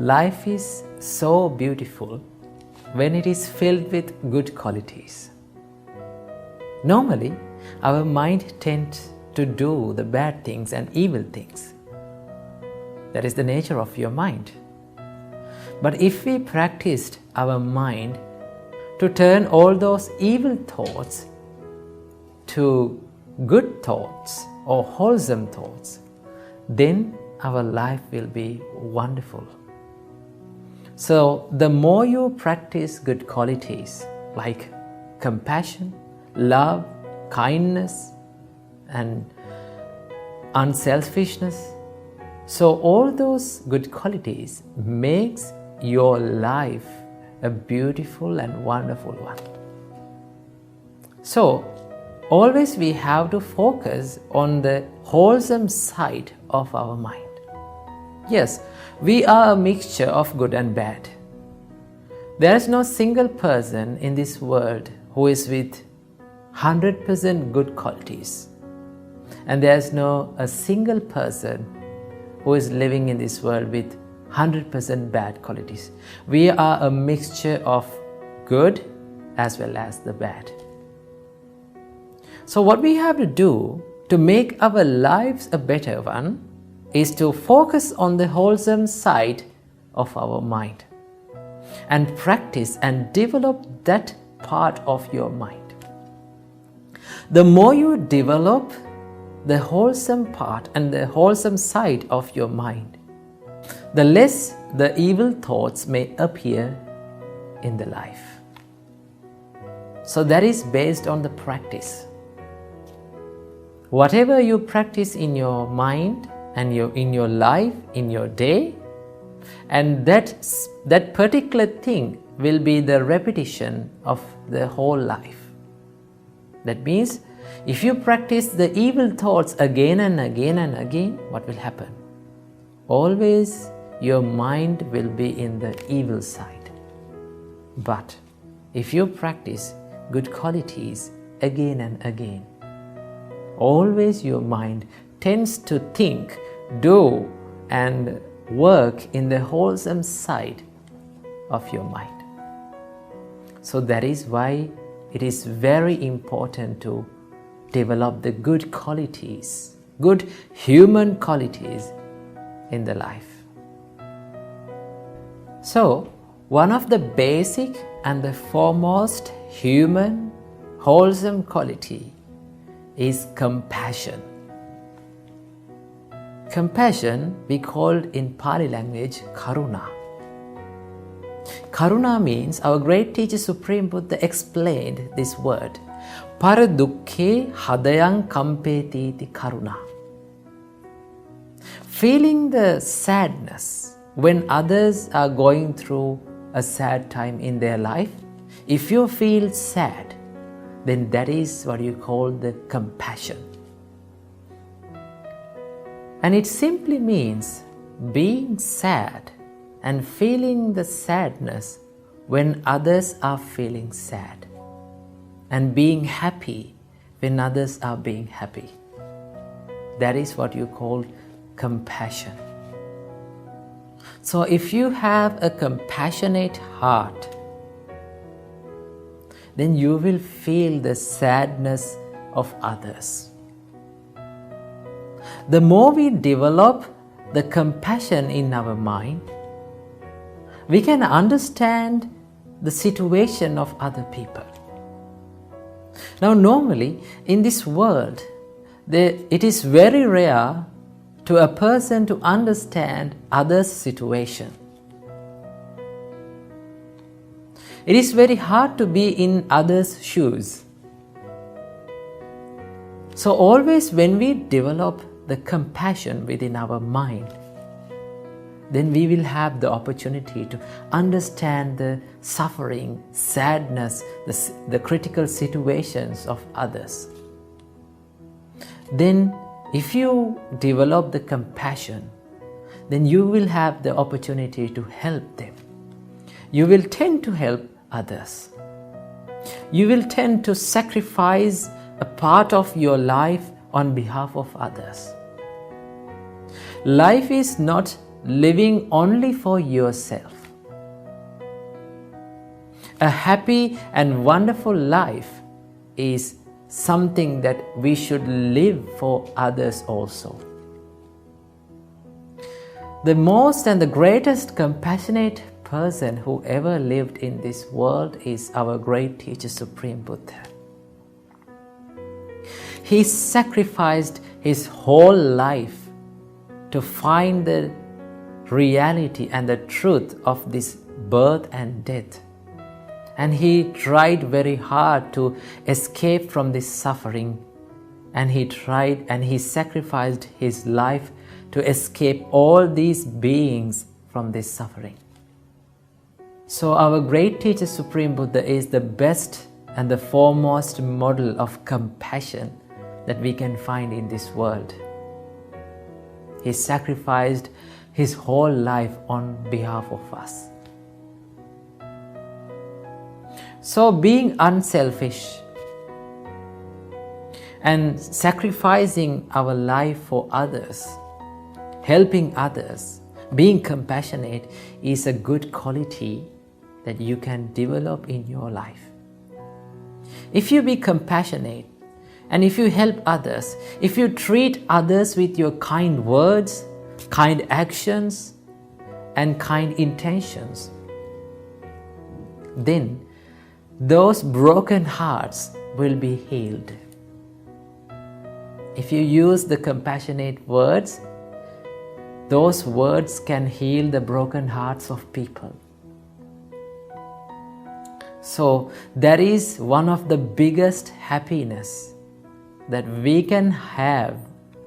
life is so beautiful when it is filled with good qualities. Normally, our mind tends to do the bad things and evil things. That is the nature of your mind. But if we practiced our mind to turn all those evil thoughts to good thoughts or wholesome thoughts, then our life will be wonderful. So the more you practice good qualities like compassion, love, kindness, and unselfishness, so all those good qualities makes your life a beautiful and wonderful one. So always we have to focus on the wholesome side of our mind. Yes, we are a mixture of good and bad. There is no single person in this world who is with 100% good qualities. And there is no a single person who is living in this world with 100% bad qualities. We are a mixture of good as well as the bad. So what we have to do to make our lives a better one is to focus on the wholesome side of our mind and practice and develop that part of your mind. The more you develop the wholesome part and the wholesome side of your mind, the less the evil thoughts may appear in the life. So that is based on the practice. Whatever you practice in your mind and in your life, in your day, and that particular thing will be the repetition of the whole life. That means if you practice the evil thoughts again and again and again, what will happen? Always your mind will be in the evil side. But if you practice good qualities again and again, always your mind tends to think, do, and work in the wholesome side of your mind. So that is why it is very important to develop the good qualities, good human qualities in the life. So, one of the basic and the foremost human wholesome quality is compassion. Compassion we called in Pali language karuna. Karuna means our great teacher Supreme Buddha explained this word. Paradukkhe hadayang kampetiti karuna. Feeling the sadness when others are going through a sad time in their life, if you feel sad, then that is what you call the compassion. And it simply means being sad and feeling the sadness when others are feeling sad, and being happy when others are being happy. That is what you call compassion. So if you have a compassionate heart, then you will feel the sadness of others. The more we develop the compassion in our mind, we can understand the situation of other people. Now, normally in this world, it is very rare to a person to understand others' situation. It is very hard to be in others' shoes. So always when we develop the compassion within our mind, then we will have the opportunity to understand the suffering, sadness, the critical situations of others. Then if you develop the compassion, then you will have the opportunity to help them. You will tend to help others. You will tend to sacrifice a part of your life on behalf of others. Life is not living only for yourself. A happy and wonderful life is something that we should live for others also. The most and the greatest compassionate person who ever lived in this world is our great teacher, Supreme Buddha. He sacrificed his whole life to find the reality and the truth of this birth and death. And he tried very hard to escape from this suffering. And he sacrificed his life to escape all these beings from this suffering. So our great teacher, Supreme Buddha, is the best and the foremost model of compassion that we can find in this world. He sacrificed his whole life on behalf of us. So being unselfish and sacrificing our life for others, helping others, being compassionate is a good quality that you can develop in your life. If you be compassionate and if you help others, if you treat others with your kind words, kind actions, and kind intentions, then those broken hearts will be healed. If you use the compassionate words, those words can heal the broken hearts of people. So that is one of the biggest happiness that we can have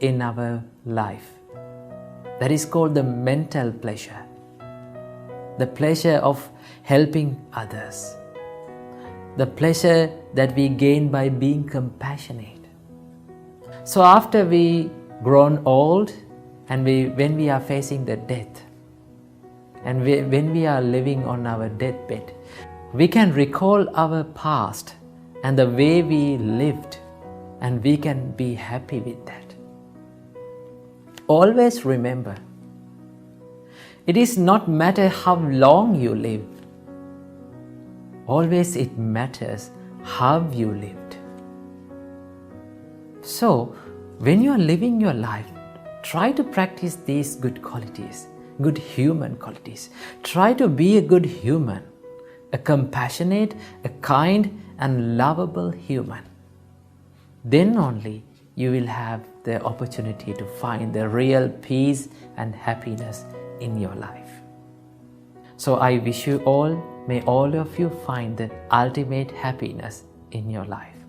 in our life. That is called the mental pleasure. The pleasure of helping others. The pleasure that we gain by being compassionate. So after we grown old and when we are facing the death and when we are living on our deathbed, we can recall our past and the way we lived, and we can be happy with that. Always remember, it is not matter how long you live. Always it matters how you lived. So, when you are living your life, try to practice these good qualities, good human qualities. Try to be a good human, a compassionate, a kind and lovable human. Then only you will have the opportunity to find the real peace and happiness in your life. So I wish you all, may all of you find the ultimate happiness in your life.